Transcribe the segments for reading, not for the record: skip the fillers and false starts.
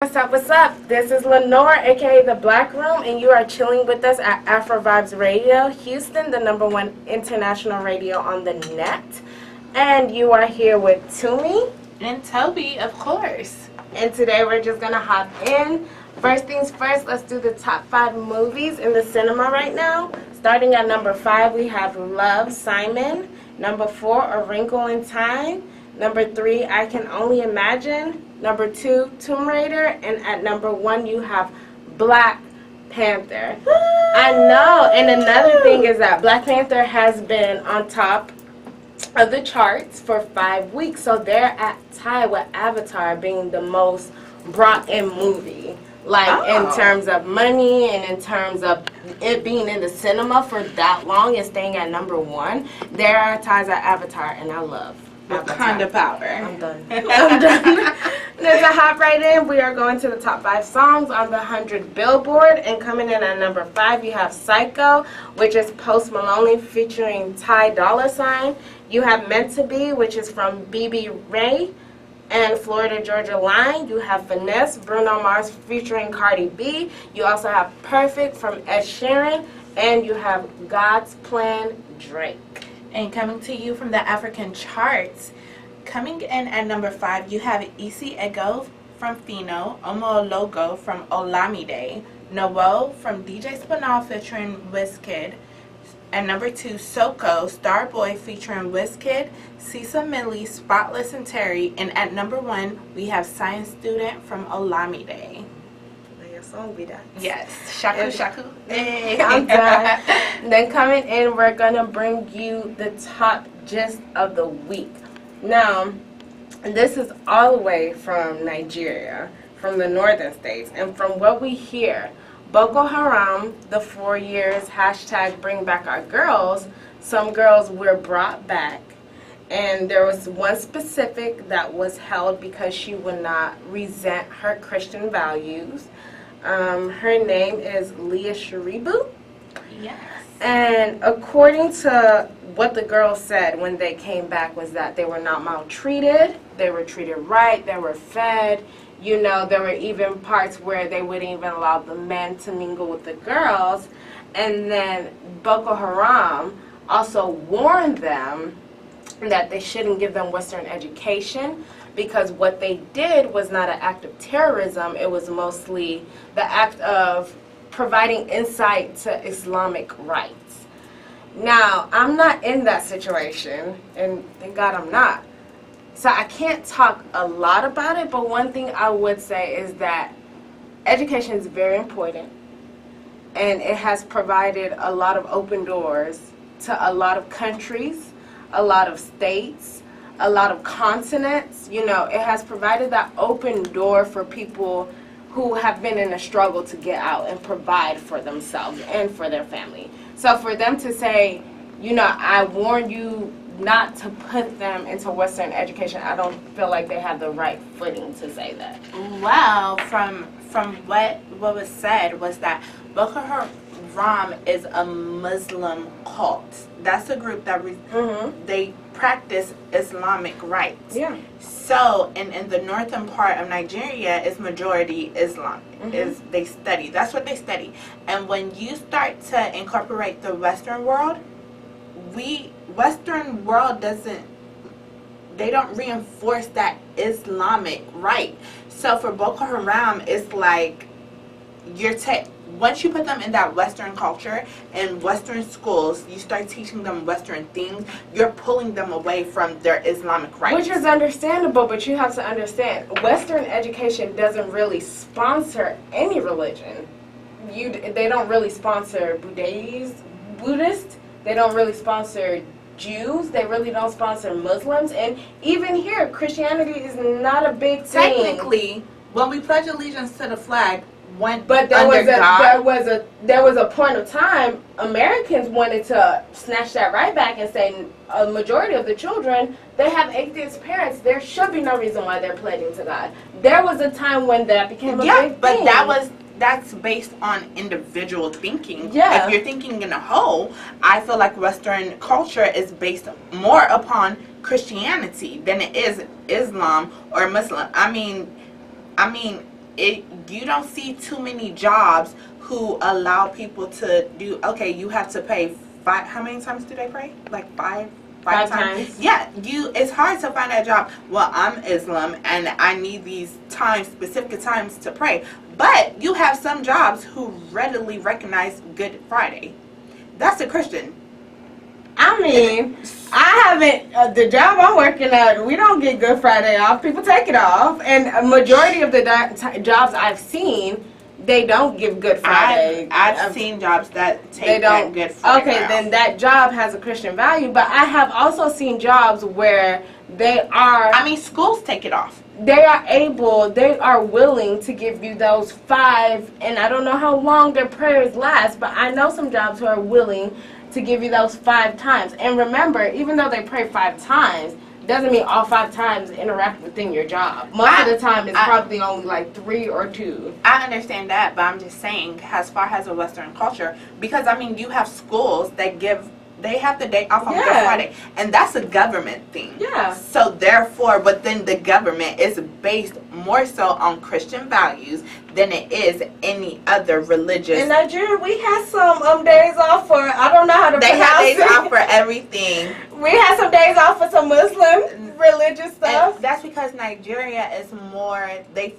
What's up, what's up? This is Lenore, aka The Black Room, and you are chilling with us at Afro Vibes Radio, Houston, the #1 international radio on the net. And you are here with Toomey. And Toby, of course. And today we're just going to hop in. First things first, let's do the top 5 movies in the cinema right now. Starting at number 5, we have Love, Simon. Number 4, A Wrinkle in Time. Number 3, I Can Only Imagine. Number 2, Tomb Raider. And at number 1, you have Black Panther. I know. And another thing is that Black Panther has been on top of the charts for 5 weeks. So they're at tie with Avatar being the most brought in movie. Like in terms of money and in terms of it being in the cinema for that long and staying at number 1. There are ties at Avatar, and I love Wakanda power. I'm done. I'm done. Let's hop right in. We are going to the top 5 songs on the 100 Billboard. And coming in at number 5, you have Psycho, which is Post Malone featuring Ty Dolla $ign. You have Meant to Be, which is from BB Ray and Florida Georgia Line. You have Finesse, Bruno Mars featuring Cardi B. You also have Perfect from Ed Sheeran. And you have God's Plan, Drake. And coming to you from the African charts, coming in at number 5, you have Isi Ego from Fino, Omo Logo from Olamide, Noel from DJ Spinall featuring Wizkid. At number 2, Soko, Starboy featuring Wizkid, Cisa Millie, Spotless and Terry. And at number 1, we have Science Student from Olamide. Song be that. Yes, Shaku Shaku. Hey, I'm done. Then coming in, we're gonna bring you the top gist of the week. Now, this is all the way from Nigeria, from the northern states, and from what we hear, Boko Haram, the 4 years, hashtag bring back our girls, some girls were brought back. And there was one specific that was held because she would not resent her Christian values. Her name is Leah Sharibu. Yes. And according to what the girls said when they came back was that they were not maltreated, they were treated right, they were fed. You know, there were even parts where they wouldn't even allow the men to mingle with the girls. And then Boko Haram also warned them that they shouldn't give them Western education because what they did was not an act of terrorism. It was mostly the act of providing insight to Islamic rights. Now, I'm not in that situation, and thank God I'm not. So I can't talk a lot about it, but one thing I would say is that education is very important, and it has provided a lot of open doors to a lot of countries, a lot of states, a lot of continents. You know, it has provided that open door for people who have been in a struggle to get out and provide for themselves and for their family. So for them to say, you know, I warn you not to put them into Western education, I don't feel like they have the right footing to say that. Well, from what was said was that Boko Haram is a Muslim cult. That's a group that they practice Islamic rites. Yeah. So, in the northern part of Nigeria is majority Islam. Is they study. That's what they study. And when you start to incorporate the Western world, Western world they don't reinforce that Islamic right. So for Boko Haram, it's like once you put them in that Western culture and Western schools, you start teaching them Western things, you're pulling them away from their Islamic rights. Which is understandable, but you have to understand, Western education doesn't really sponsor any religion. They don't really sponsor Buddhists, they don't really sponsor Jews, they really don't sponsor Muslims, and even here, Christianity is not a big thing. Technically, when we pledge allegiance to the flag, but there was a point of time Americans wanted to snatch that right back and say a majority of the children, they have atheist parents. There should be no reason why they're pledging to God. There was a time when that became a big thing. But that's based on individual thinking. Yeah. If you're thinking in a whole, I feel like Western culture is based more upon Christianity than it is Islam or Muslim. I mean, you don't see too many jobs who allow people to do. Okay, you have to pay five. How many times do they pray? Like five times. Yeah, it's hard to find that job. Well, I'm Islam and I need these specific times to pray. But you have some jobs who readily recognize Good Friday. That's a Christian. I mean, I haven't, the job I'm working at, we don't get Good Friday off. People take it off. And a majority of the jobs I've seen, they don't give Good Friday. I've seen jobs that take that Good Friday Okay, off. then that job has a Christian value. But I have also seen jobs where they are... I mean, schools take it off. They are willing to give you those 5, and I don't know how long their prayers last, but I know some jobs who are willing to give you those 5 times. And remember, even though they pray 5 times, doesn't mean all 5 times interact within your job. Most of the time, it's probably only like 3 or 2. I understand that, but I'm just saying, as far as a Western culture, because I mean, you have schools that they have the day off on Good Friday, and that's a government thing. Yeah. So therefore, within the government is based more so on Christian values than it is any other religious. In Nigeria, we had some days off for, I don't know how to They pronounce have days it. off for everything. We had some days off for some Muslim religious stuff. And that's because Nigeria is more, they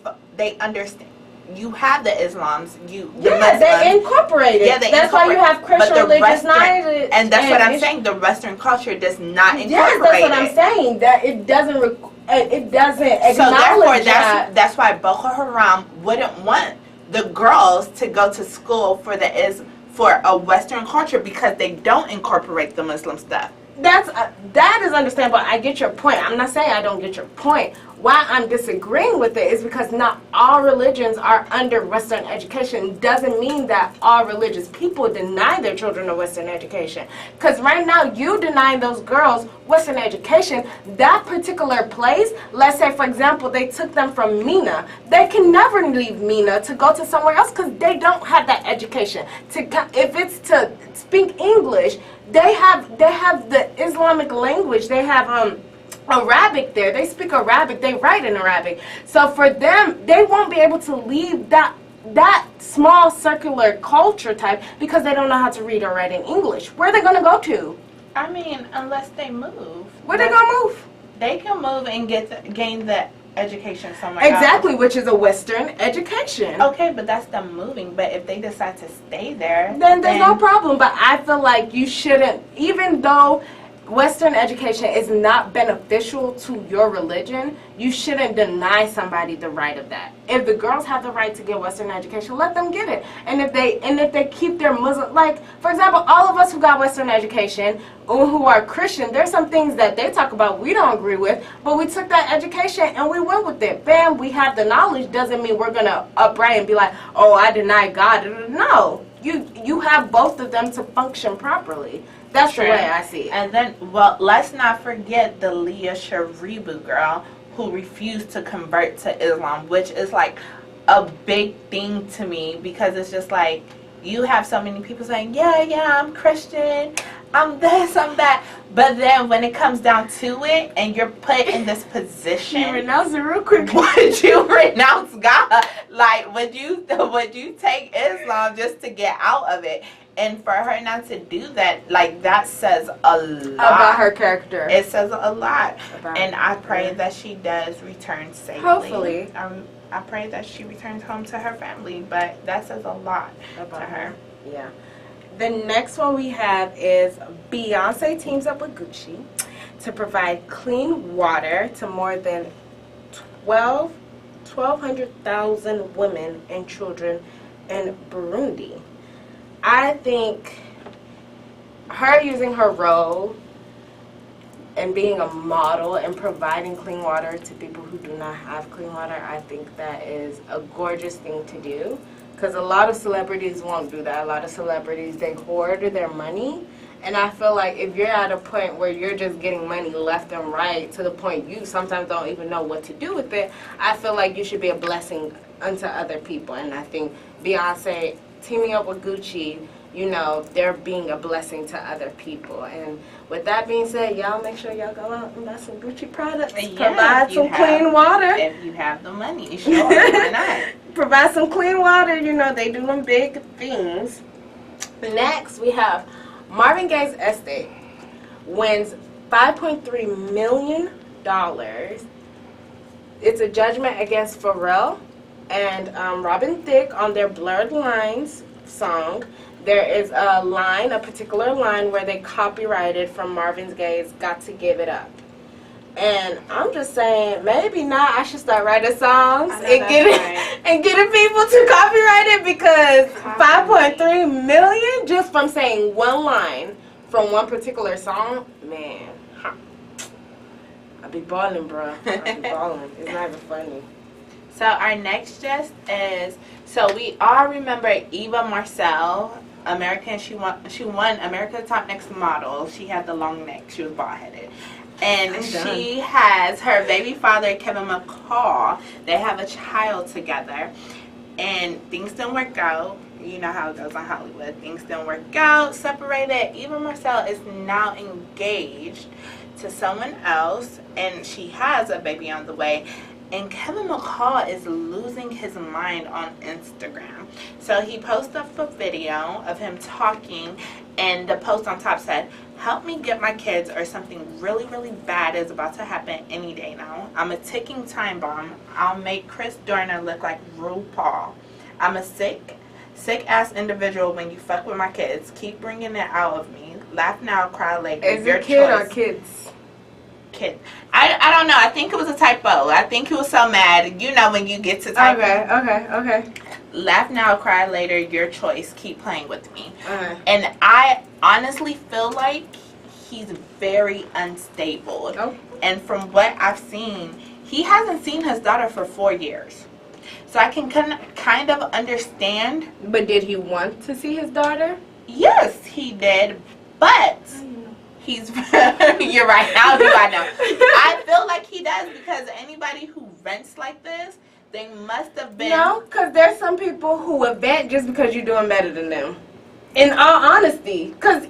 understand. You have the Islams, they incorporate it. Yeah, they that's why you have Christian religious nights. And that's what I'm saying. The Western culture does not incorporate it. Yes, that's what I'm saying. That it doesn't acknowledge so therefore, that. That's why Boko Haram wouldn't want the girls to go to school for a Western culture because they don't incorporate the Muslim stuff. That is understandable. I get your point. I'm not saying I don't get your point. Why I'm disagreeing with it is because not all religions are under Western education. Doesn't mean that all religious people deny their children a Western education. Because right now, you denying those girls Western education, that particular place, let's say, for example, they took them from Mina. They can never leave Mina to go to somewhere else because they don't have that education. If it's to speak English, they have the Islamic language. They have Arabic there. They speak Arabic. They write in Arabic. So for them, they won't be able to leave that small circular culture type because they don't know how to read or write in English. Where are they going to go to? I mean, unless they move. Where they going to move? They can move and gain the education somewhere exactly, else. Which is a Western education. Okay, but that's them moving. But if they decide to stay there, then there's no problem. But I feel like you shouldn't, even though Western education is not beneficial to your religion, you shouldn't deny somebody the right of that. If the girls have the right to get Western education, let them get it. And if they keep their Muslim, like for example, all of us who got Western education or who are Christian, there's some things that they talk about we don't agree with, but we took that education and we went with it. Bam, we have the knowledge. Doesn't mean we're gonna upright and be like, oh, I deny God. No, you have both of them to function properly. That's the way I see it. And then, well, let's not forget the Leah Sharibu girl who refused to convert to Islam, which is like a big thing to me because it's just like you have so many people saying, yeah, I'm Christian, I'm this, I'm that. But then when it comes down to it and you're put in this position, you renounce it real quick. Would you renounce God? Like, would you take Islam just to get out of it? And for her not to do that, like, that says a lot about her character. It says a lot. And I pray that she does return safely. Hopefully. I pray that she returns home to her family, but that says a lot about her. Yeah. The next one we have is Beyonce teams up with Gucci to provide clean water to more than 1,200,000 women and children in Burundi. I think her using her role and being a model and providing clean water to people who do not have clean water, I think that is a gorgeous thing to do. Because a lot of celebrities won't do that. A lot of celebrities, they hoard their money. And I feel like if you're at a point where you're just getting money left and right to the point you sometimes don't even know what to do with it, I feel like you should be a blessing unto other people. And I think Beyonce teaming up with Gucci, you know, they're being a blessing to other people. And with that being said, y'all make sure y'all go out and buy some Gucci products. Yeah, provide some clean water. If you have the money, sure, why not? Provide some clean water. You know, they do them big things. Next, we have Marvin Gaye's estate wins $5.3 million. It's a judgment against Pharrell and Robin Thicke on their Blurred Lines song. There is a particular line where they copyrighted from Marvin Gaye's Got to Give It Up. And I'm just saying, maybe not. I should start writing songs and getting people to copyright it, because $5.3 million just from saying one line from one particular song, man. I be balling, bro. I be balling. It's not even funny. So our next guest is, so we all remember Eva Marcel, American. She won America's Top Next Model. She had the long neck. She was bald headed. And she has her baby father, Kevin McCall. They have a child together. And things didn't work out. You know how it goes in Hollywood. Things didn't work out. Separated. Eva Marcel is now engaged to someone else. And she has a baby on the way. And Kevin McCall is losing his mind on Instagram. So he posted up a video of him talking. And the post on top said, "Help me get my kids, or something really, really bad is about to happen any day now. I'm a ticking time bomb. I'll make Chris Dorner look like RuPaul. I'm a sick ass individual when you fuck with my kids. Keep bringing it out of me. Laugh now, cry later. Is it kid or kids?" Kid. I don't know. I think it was a typo. I think he was so mad. You know when you get to typo. Okay. Laugh now, cry later. Your choice. Keep playing with me. And I honestly feel like he's very unstable. Oh. And from what I've seen, he hasn't seen his daughter for 4 years. So I can kind of understand. But did he want to see his daughter? Yes, he did. But he's you're right. How do I know? I feel like he does, because anybody who rents like this, they must have been. No, because there's some people who will vent just because you're doing better than them. In all honesty, because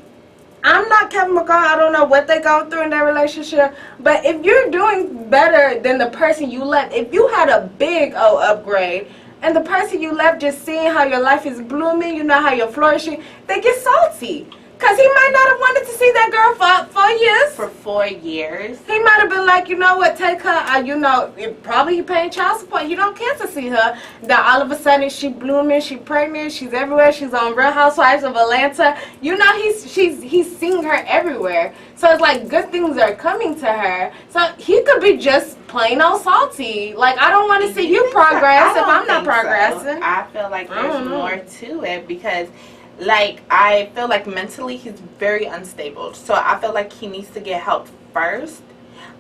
I'm not Kevin McCall. I don't know what they go through in their relationship. But if you're doing better than the person you left, if you had a big old upgrade, and the person you left just seeing how your life is blooming, you know how you're flourishing, they get salty. Because he might not have wanted to see that girl for 4 years. For 4 years. He might have been like, you know what, take her, you know, probably paying child support. You don't care to see her. Then all of a sudden, she blooming, she pregnant, she's everywhere. She's on Real Housewives of Atlanta. You know, he's seeing her everywhere. So it's like good things are coming to her. So he could be just plain old salty. Like, I don't want to see you progress if I'm not progressing. So. I feel like there's more to it, because like, I feel like mentally he's very unstable. So I feel like he needs to get help first.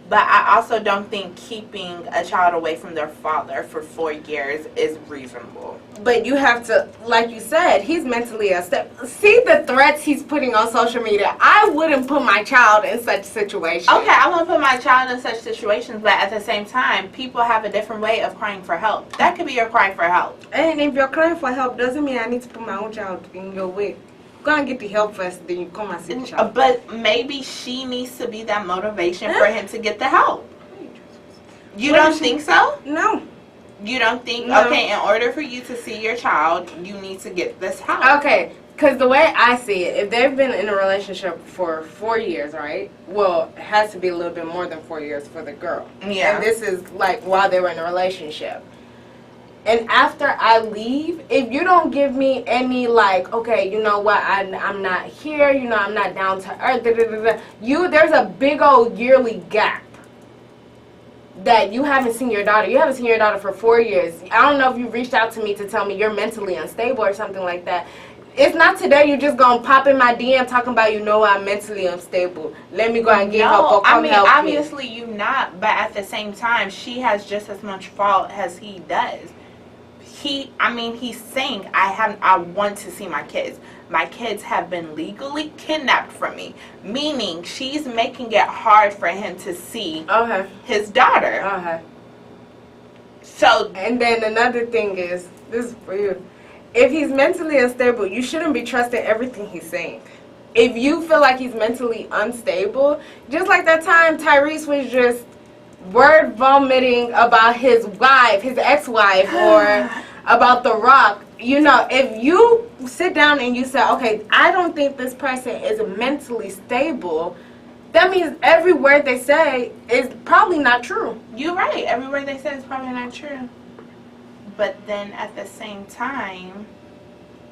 But I also don't think keeping a child away from their father for 4 years is reasonable. But you have to, like you said, he's mentally unstable. See the threats he's putting on social media. I wouldn't put my child in such situations. Okay, I won't put my child in such situations, but at the same time, people have a different way of crying for help. That could be your cry for help. And if you're crying for help, doesn't mean I need to put my own child in your way. Go and get the help first, then you come and see the child. But maybe she needs to be that motivation for him to get the help. You don't think so? No. You don't think, okay, in order for you to see your child, you need to get this help. Okay, because the way I see it, if they've been in a relationship for 4 years, right? Well, it has to be a little bit more than 4 years for the girl. Yeah. And this is like while they were in a relationship. And after I leave, if you don't give me any, like, okay, you know what, I'm not here, you know, I'm not down to earth, there's a big old yearly gap that you haven't seen your daughter. You haven't seen your daughter for 4 years. I don't know if you reached out to me to tell me you're mentally unstable or something like that. It's not today you're just going to pop in my DM talking about, you know, I'm mentally unstable. Let me go and get help or come help obviously you not, but at the same time, she has just as much fault as he does. He's saying, I want to see my kids. My kids have been legally kidnapped from me. Meaning, she's making it hard for him to see his daughter. Okay. So, and then another thing is, this is for you. if he's mentally unstable, you shouldn't be trusting everything he's saying. If you feel like he's mentally unstable, just like that time Tyrese was just word vomiting about his wife, his ex-wife, or about The Rock. You know, if you sit down and you say, okay, I don't think this person is mentally stable, that means every word they say is probably not true. You're right. Every word they say is probably not true. But then at the same time,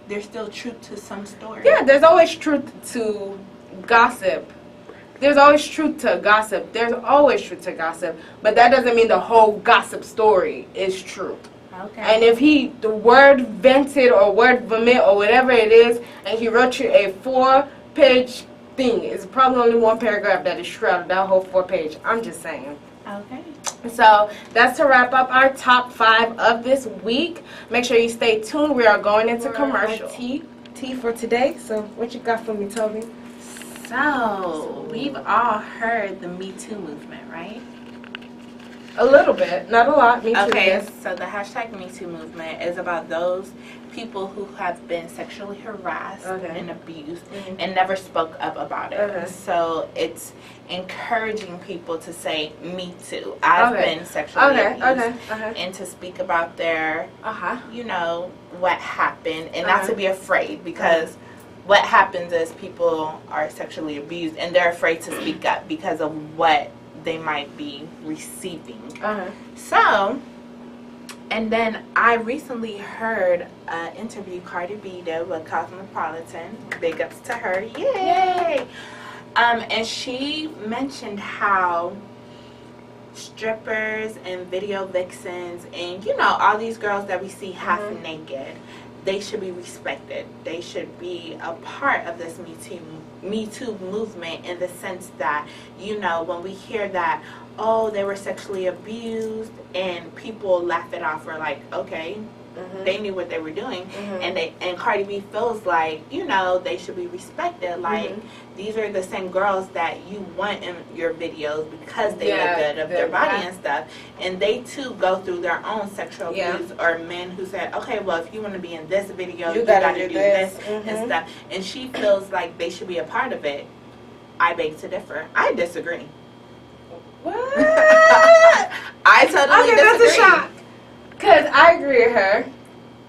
there's still truth to some story. Yeah, there's always truth to gossip. There's always truth to gossip. There's always truth to gossip. But that doesn't mean the whole gossip story is true. Okay. And if the word vented or word vomit or whatever it is, and he wrote you a 4-page thing, it's probably only one paragraph that is shrouded, that whole 4-page. I'm just saying. Okay. So that's to wrap up our top 5 of this week. Make sure you stay tuned. We are going into commercial. Tea for today. So what you got for me, Toby? So we've all heard the Me Too movement, right? A little bit, not a lot. Me too. Okay, Yes. so the hashtag Me Too movement is about those people who have been sexually harassed and abused and never spoke up about it. So it's encouraging people to say, me too. I've been sexually abused. And to speak about their, you know, what happened. And not to be afraid, because what happens is people are sexually abused and they're afraid to speak up because of what they might be receiving. So, and then I recently heard an interview Cardi B did with Cosmopolitan. Big ups to her. Yay! And she mentioned how strippers and video vixens and, you know, all these girls that we see half naked, they should be respected. They should be a part of this Me Too movement, in the sense that, you know, when we hear that, oh, they were sexually abused, and people laugh it off, we're like, okay, they knew what they were doing, and Cardi B feels like, you know, they should be respected. Like, these are the same girls that you want in your videos because they look good of their body and stuff, and they too go through their own sexual abuse, or men who said, okay, well, if you want to be in this video, you gotta do this and stuff, and she feels like they should be a part of it. I beg to differ. I disagree. What? I totally disagree. That's a shock. Because I agree with her.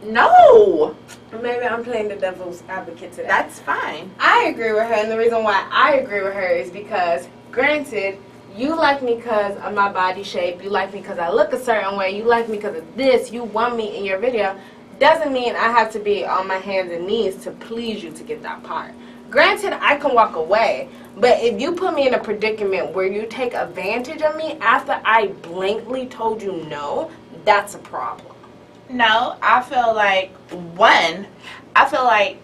No. Maybe I'm playing the devil's advocate today. That's fine. I agree with her, and the reason why I agree with her is because, granted, you like me because of my body shape, you like me because I look a certain way, you like me because of this, you want me in your video, doesn't mean I have to be on my hands and knees to please you to get that part. Granted, I can walk away, but if you put me in a predicament where you take advantage of me after I blankly told you no, that's a problem. No, I feel like, I feel like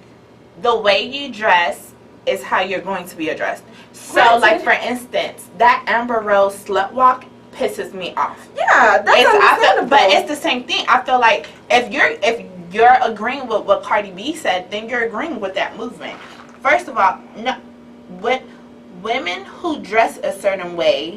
the way you dress is how you're going to be addressed. So, like, for instance, that Amber Rose slut walk pisses me off. Yeah, that's understandable. But it's the same thing. I feel like if you're agreeing with what Cardi B said, then you're agreeing with that movement. First of all, no, women who dress a certain way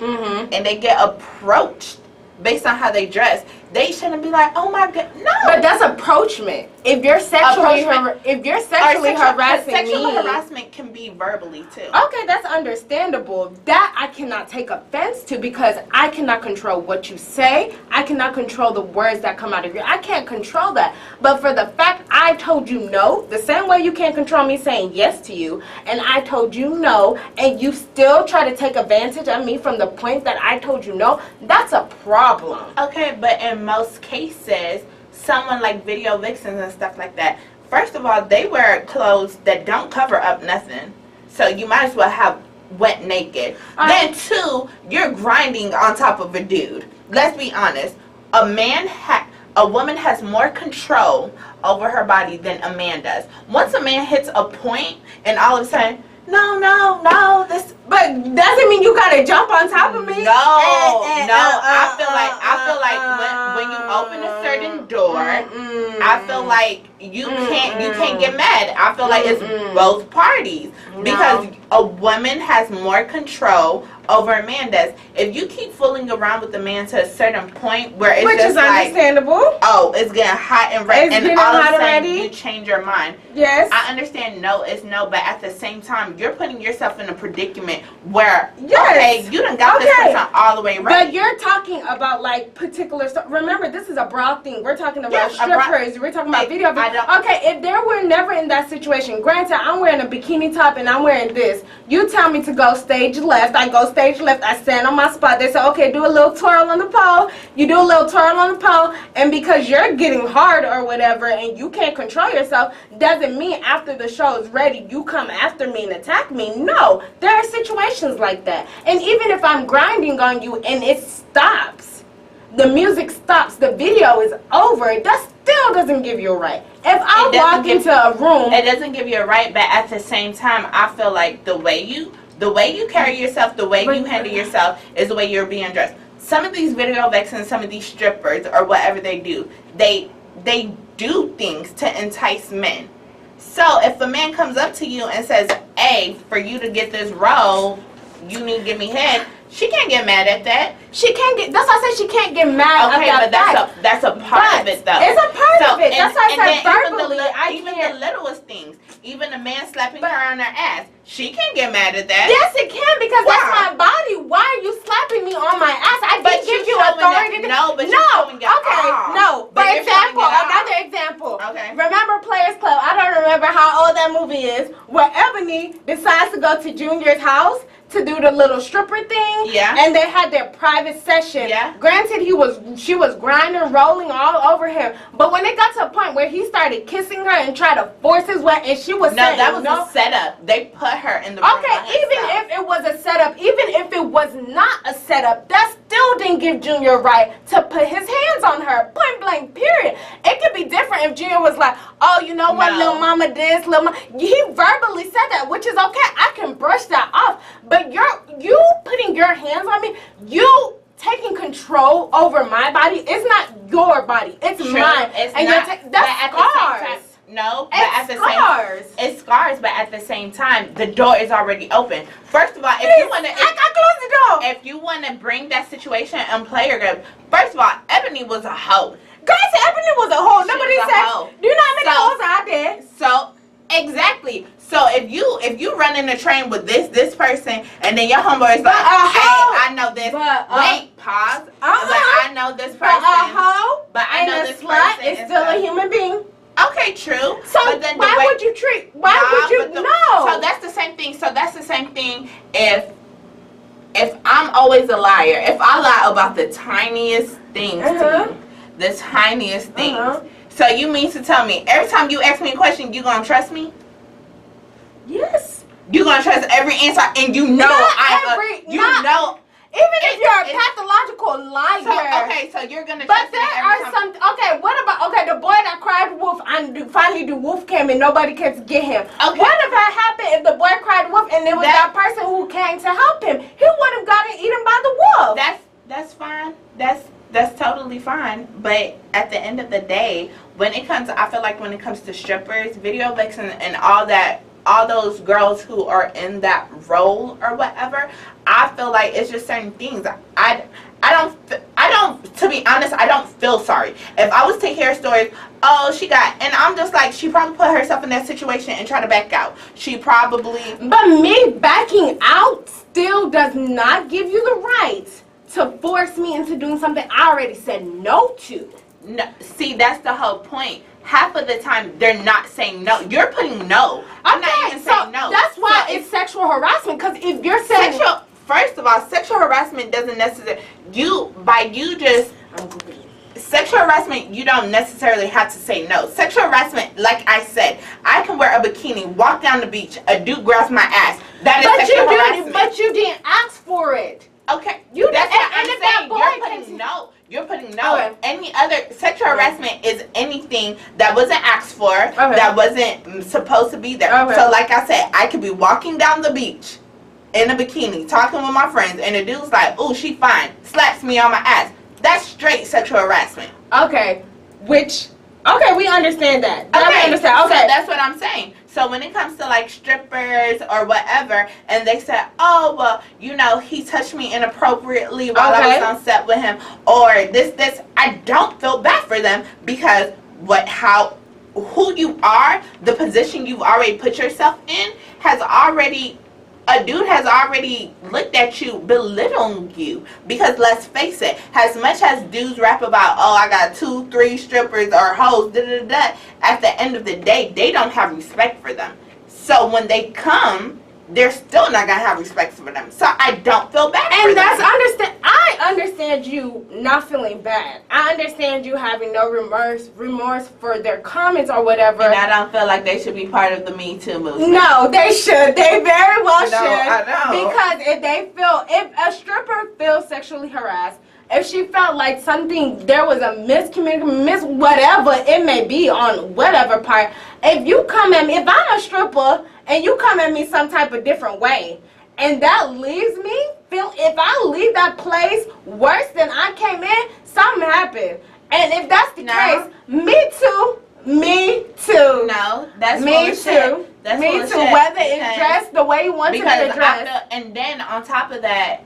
and they get approached based on how they dress, they shouldn't be like, oh my god, no. But that's approachment. If you're sexually harassing me, sexual harassment can be verbally too. Okay, that's understandable. That I cannot take offense to, because I cannot control what you say. I cannot control the words that come out of you. I can't control that. But for the fact I told you no, the same way you can't control me saying yes to you, and I told you no, and you still try to take advantage of me from the point that I told you no, that's a problem. Okay, but in most cases, someone like video vixens and stuff like that, first of all, they wear clothes that don't cover up nothing, so you might as well have wet naked. Then two, you're grinding on top of a dude. Let's be honest, a woman has more control over her body than a man does. Once a man hits a point and all of a sudden, no, this, but But doesn't mean you gotta jump on top of me. No, I feel like when you open a certain door, I feel like you can't get mad. I feel like it's both parties because a woman has more control over a man does. If you keep fooling around with the man to a certain point where it's which just is understandable. Oh, it's getting hot and ready, and all of a sudden you change your mind. Yes, I understand. No, it's no, but at the same time, you're putting yourself in a predicament where okay, you done got this person all the way right. But you're talking about like particular stuff. Remember, this is a broad thing. We're talking about strippers. We're talking about video. Okay, if there were never in that situation, granted, I'm wearing a bikini top and I'm wearing this. You tell me to go stage left. I go stage left. I stand on my spot. They say, okay, do a little twirl on the pole. You do a little twirl on the pole, and because you're getting hard or whatever, and you can't control yourself, doesn't mean after the show is ready, you come after me and attack me. No, there are situations like that. And even if I'm grinding on you and it stops, the music stops, the video is over, that still doesn't give you a right. If I walk into a room, it doesn't give you a right, but at the same time, I feel like the way you carry yourself, the way you handle yourself is the way you're being dressed. Some of these video vixens, some of these strippers or whatever they do, they do things to entice men. So if a man comes up to you and says, hey, for you to get this role, you need to give me head, she can't get mad at that. She can't get, that's why I said she can't get mad at that. Okay, but that's a part of it though. It's a part of it. That's why I said verbally. Even the littlest things, even a man slapping her on her ass, she can't get mad at that. Yes, it can, because that's my body. Why are you slapping me on my ass? I didn't give you authority. No, but you're showing it off. No. For example, another example. Okay. Remember Players Club? I don't remember how old that movie is, where Ebony decides to go to Junior's house to do the little stripper thing. Yeah. And they had their private session. Yeah. Granted, she was grinding, rolling all over him. But when it got to a point where he started kissing her and tried to force his way, and she was saying, that was a setup. They put her in the room. Okay, even if it was a setup, even if it was not a setup, that still didn't give Junior right to put his hands on her. Point blank, period. It could be different if Junior was like, oh, you know what, little mama this, little mama. He verbally said that, which is okay. I can brush that off. But you putting your hands on me, you taking control over my body. It's not your body. It's mine. It's and not. That's scars. No, but at the same it's scars, but at the same time, the door is already open. First of all, if you want to, I close the door. If you want to bring that situation and play your game, first of all, Ebony was a hoe. Guys, Ebony was a hoe. Nobody said. Do you know how many hoes out there? So exactly. So if you run in the train with this person, and then your homeboy is like, hey, I know this. Wait, pause. I know this person. But I know this person is still a human being. Okay, true. So why would you treat? Why would you? No. So that's the same thing. If I'm always a liar, if I lie about the tiniest things to you, the tiniest things. So you mean to tell me every time you ask me a question, you gonna trust me? Yes. You gonna trust every answer, and you know know. Even if you're a pathological liar. So you're gonna. But there are some. Okay, what about the boy that cried wolf and finally the wolf came and nobody came to get him? Okay. What if that happened if the boy cried wolf and there was that person who came to help him? He would have gotten eaten by the wolf. That's fine. That's totally fine. But at the end of the day, I feel like when it comes to strippers, video vixens, and all that. All those girls who are in that role or whatever, I feel like it's just certain things. I don't, to be honest, I don't feel sorry. If I was to hear stories, and I'm just like, she probably put herself in that situation and try to back out. She probably. But me backing out still does not give you the right to force me into doing something I already said no to. No, see, that's the whole point. Half of the time, they're not saying no. You're putting no. I'm not even saying no. That's why it's sexual harassment. Because if you're saying first of all, sexual harassment doesn't necessarily sexual harassment. You don't necessarily have to say no. Sexual harassment, like I said, I can wear a bikini, walk down the beach, a dude grabs my ass. That is sexual harassment. But you didn't ask for it. Okay, that's what I'm saying. You're putting no. Okay. Any other sexual harassment is anything that wasn't asked for, that wasn't supposed to be there. Okay. So like I said, I could be walking down the beach in a bikini talking with my friends, and the dude's like, "Ooh, she fine," slaps me on my ass. That's straight sexual harassment. Okay, we understand that. Okay, we understand. Okay, so that's what I'm saying. So when it comes to like strippers or whatever, and they said, "Oh, well, you know, he touched me inappropriately while I was on set with him," or this, I don't feel bad for them, because who you are, the position you've already put yourself in, a dude has already looked at you, belittling you. Because let's face it, as much as dudes rap about, "Oh, I got 2, 3 strippers or hoes," at the end of the day, they don't have respect for them. So when they come, they're still not gonna have respect for them. So I don't feel bad for them. And I understand you not feeling bad. I understand you having no remorse for their comments or whatever. And I don't feel like they should be part of the Me Too movement. No, they should. They very well should. I know. Because if a stripper feels sexually harassed, if she felt like there was a miscommunication, whatever it may be on whatever part, if you come at me, if I'm a stripper and you come at me some type of different way, and that leaves me if I leave that place worse than I came in, something happened. And if that's the case, me too. No, that's me bullshit. too. That's me bullshit. too. Whether it's dressed the way you want to be dressed. And then on top of that,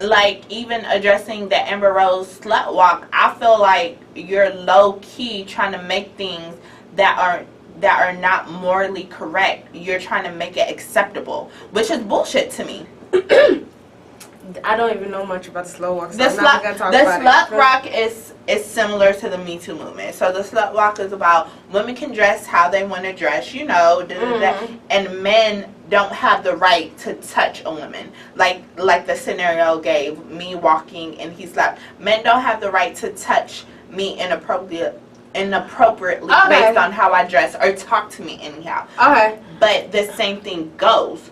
like even addressing the Amber Rose slut walk, I feel like you're low key trying to make things that are not morally correct. You're trying to make it acceptable, which is bullshit to me. I don't even know much about the slow walk. So The slut walk is similar to the Me Too movement. So the slut walk is about women can dress how they want to dress, you know, and men don't have the right to touch a woman. Like the scenario gave, me walking and he slapped. Men don't have the right to touch me inappropriately based on how I dress or talk to me anyhow. Okay. But the same thing goes.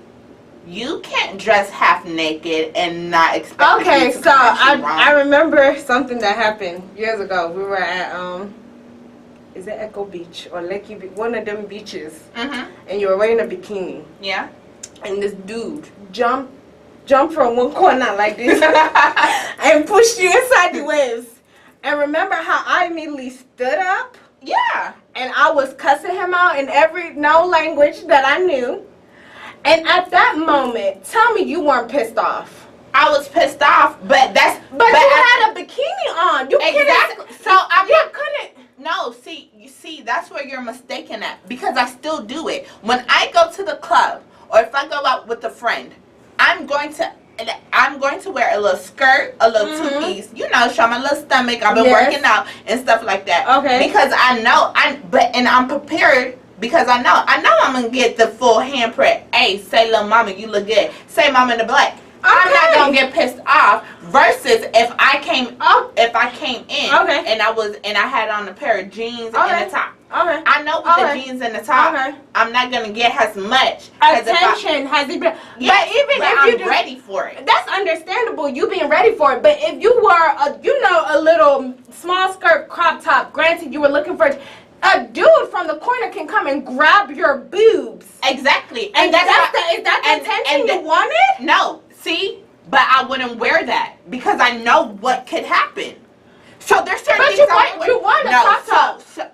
You can't dress half naked and not expect. Okay, so I remember something that happened years ago. We were at is it Echo Beach or Lakey Beach, one of them beaches, and you were wearing a bikini. Yeah. And this dude jumped from one corner like this and pushed you inside the waves. And remember how I immediately stood up? Yeah. And I was cussing him out in every language that I knew. And at that moment, tell me you weren't pissed off. I was pissed off, but you had a bikini on. You exactly. Couldn't, so I couldn't. No, see, that's where you're mistaken at, because I still do it. When I go to the club or if I go out with a friend, I'm going to wear a little skirt, a little two-piece, you know, show my little stomach. I've been working out and stuff like that. Okay. Because I know I'm prepared. Because I know I'm gonna get the full handprint. Hey, say little mama, you look good. Say mama in the black. I'm not gonna get pissed off. Versus if I came in and I had on a pair of jeans and a top. Okay. I know with the jeans and the top, I'm not gonna get as much attention. Has it been? Yes, but even if I'm ready for it. That's understandable. You being ready for it. But if you were a little small skirt crop top, granted you were looking for. A dude from the corner can come and grab your boobs. Exactly. And is that the attention you wanted? No. See? But I wouldn't wear that because I know what could happen. So there's certain things you want a crop top. So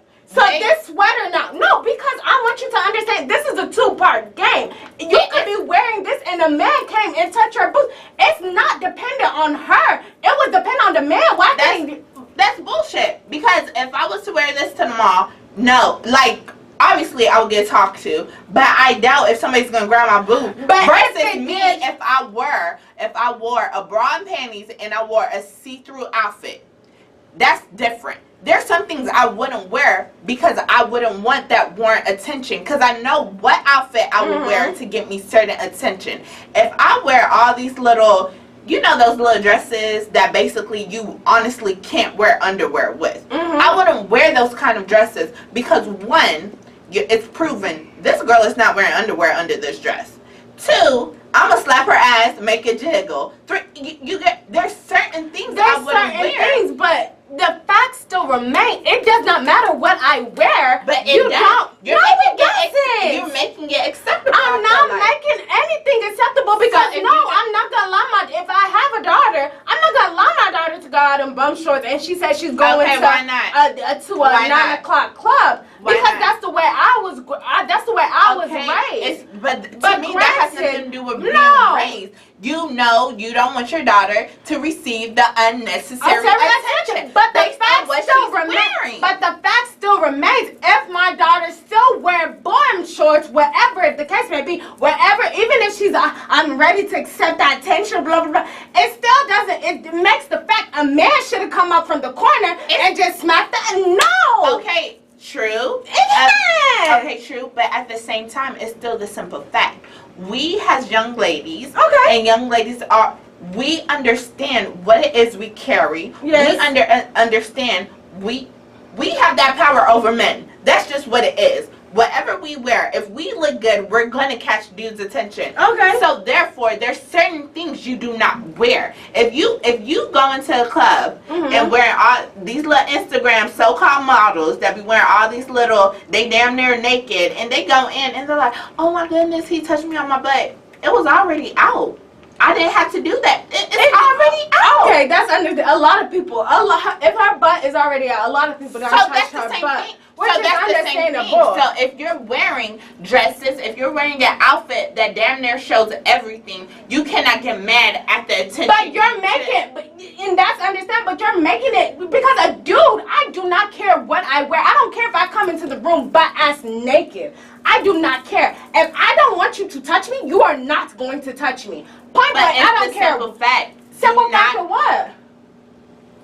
this sweater now. No, because I want you to understand this is a two-part game. You could be wearing this and the man came and touched your boobs. It's not dependent on her. It would depend on the man. That's bullshit. Because if I was to wear this to the mall, no, like obviously I would get talked to, but I doubt if somebody's gonna grab my boob. But versus me, if I wore a bra and panties and I wore a see-through outfit, that's different. There's some things I wouldn't wear because I wouldn't want that warrant attention. Because I know what outfit I would wear to get me certain attention. If I wear all these little, you know, those little dresses that basically you honestly can't wear underwear with. I wouldn't wear those kind of dresses because one, it's proven this girl is not wearing underwear under this dress. Two, I'm gonna slap her ass, make it jiggle. Three, there's certain things I wouldn't wear. But the facts still remain. It does not matter what I wear. But you don't. You're making it acceptable. I'm not making anything acceptable because if no, shorts and she said she's going to why not? To a 9 o'clock club. Why because not? that's the way I was. That's the way I was raised. But to me, that has nothing to do with being raised. You know, you don't want your daughter to receive the unnecessary attention. But the fact still remains. But the fact still remains. If my daughter still wear boy shorts, whatever the case may be, wherever, even if she's, I'm ready to accept that attention, blah blah blah. It still doesn't. It makes the fact a man should have come up from the corner and just smacked the no. Okay. True. Okay, true. But at the same time, it's still the simple fact. We as young ladies, and young ladies we understand what it is we carry. Yes. We understand we have that power over men. That's just what it is. Whatever we wear, if we look good, we're going to catch dudes' attention. Okay. So therefore, there's certain things you do not wear. If you go into a club and wearing all these little Instagram so-called models that be wearing all these little, they damn near naked, and they go in and they're like, oh my goodness, he touched me on my butt. It was already out. I didn't have to do that. It's already out. Okay, that's under a lot of people. If her butt is already out, a lot of people don't touch her butt. So that's the same thing. So if you're wearing dresses, if you're wearing an outfit that damn near shows everything, you cannot get mad at the attention. But you're making, and that's understand. But you're making it because a dude, I do not care what I wear. I don't care if I come into the room butt ass naked. I do not care. If I don't want you to touch me, you are not going to touch me. Point blank, I don't care. Simple fact. Simple fact of what?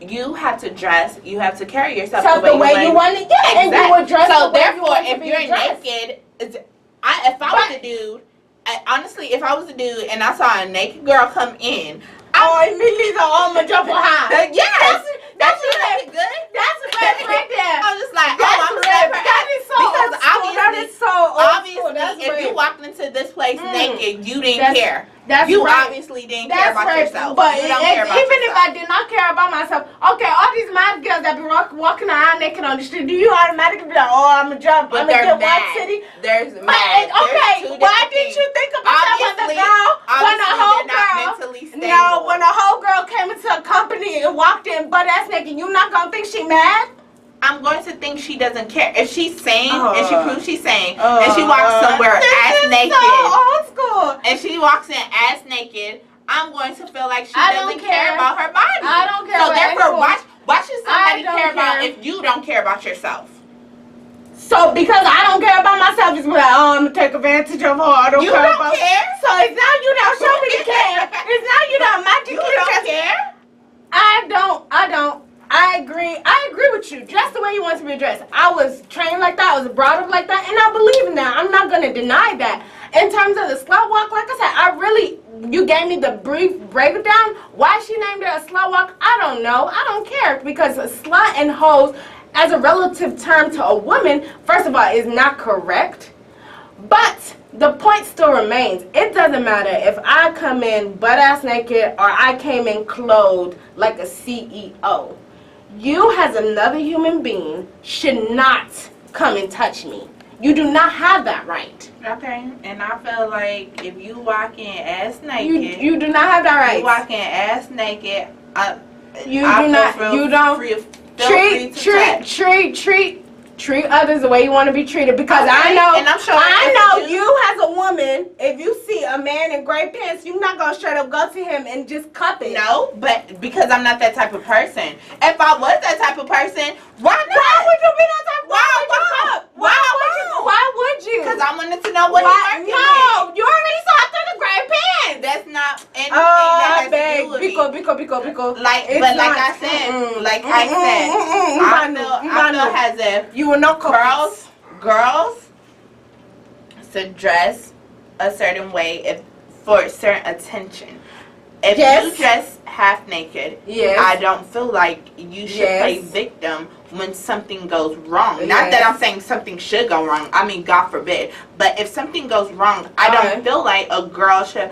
You have to dress. You have to carry yourself the way you want to. Yeah, and you would dress. So the way therefore, you if you're naked, if I was a dude, honestly, if I was a dude and I saw a naked girl come in, I immediately thought, I'm jump high. Yes, that's really good. That's a red right there. I'm just like, I'm red. That is so because obviously, if you walked into this place naked, you didn't care. You obviously didn't care about yourself. But you don't care about even yourself. if I did not care about myself, okay, all these mad girls that be walking around naked on the street, do you automatically be like, oh, I'm gonna jump, I'm gonna get one city? There's mad. Okay, why didn't you think about that when a whole girl came into a company and walked in butt ass naked, you not gonna think she mad? I'm going to think she doesn't care. If she's sane, and she proves she's sane, and she walks somewhere ass naked, so old school, and she walks in ass naked, I'm going to feel like she doesn't care about her body. I don't care. So therefore, why should somebody care about if you don't care about yourself? So because I don't care about myself, it's like, oh, I'm gonna take advantage of her. I don't you care don't about. Care. So it's now you don't show me to care. It's now you don't magically don't care. I don't. I agree with you. Dress the way you want to be dressed. I was trained like that. I was brought up like that, and I believe in that. I'm not gonna deny that. In terms of the slut walk, like I said, you gave me the brief breakdown. Why she named it a slut walk, I don't know. I don't care because a slut and hoes, as a relative term to a woman, first of all, is not correct. But the point still remains. It doesn't matter if I come in butt ass naked or I came in clothed like a CEO. You as another human being should not come and touch me. You do not have that right. Okay, and I feel like if you walk in ass naked, you do not have that right. You walk in ass naked. Treat others the way you want to be treated, because I know you as a woman, if you see a man in gray pants, you're not gonna straight up go to him and just cup it. No, but because I'm not that type of person. If I was that type of person, why not? Why would you be that type of person? Why would you? Because I wanted to know what he's working with. No, you already saw through the gray pants. That's not anything that has to do with me. Because like I said, I feel as if you were not girls should dress a certain way for certain attention. If you dress half naked, I don't feel like you should play victim when something goes wrong. Not that I'm saying something should go wrong. I mean, God forbid. But if something goes wrong, I don't feel like a girl should,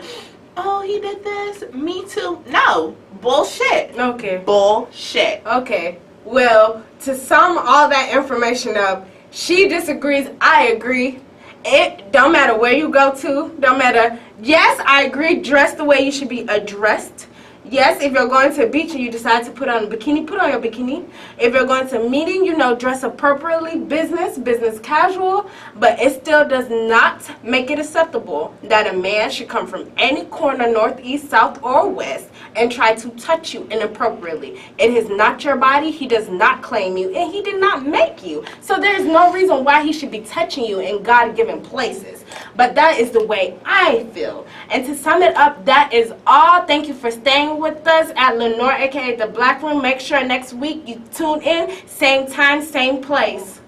oh, he did this, me too. No. Bullshit. Okay. Bullshit. Okay. Well, to sum all that information up, she disagrees, I agree. It don't matter where you go to, don't matter. Yes, I agree, dress the way you should be addressed. Yes, if you're going to a beach and you decide to put on a bikini, put on your bikini. If you're going to a meeting, you know, dress appropriately, business casual, but it still does not make it acceptable that a man should come from any corner, north, east, south, or west, and try to touch you inappropriately. It is not your body. He does not claim you, and he did not make you. So there is no reason why he should be touching you in God-given places. But that is the way I feel. And to sum it up, that is all. Thank you for staying with us at Noir, aka The Black Room. Make sure next week you tune in, same time, same place.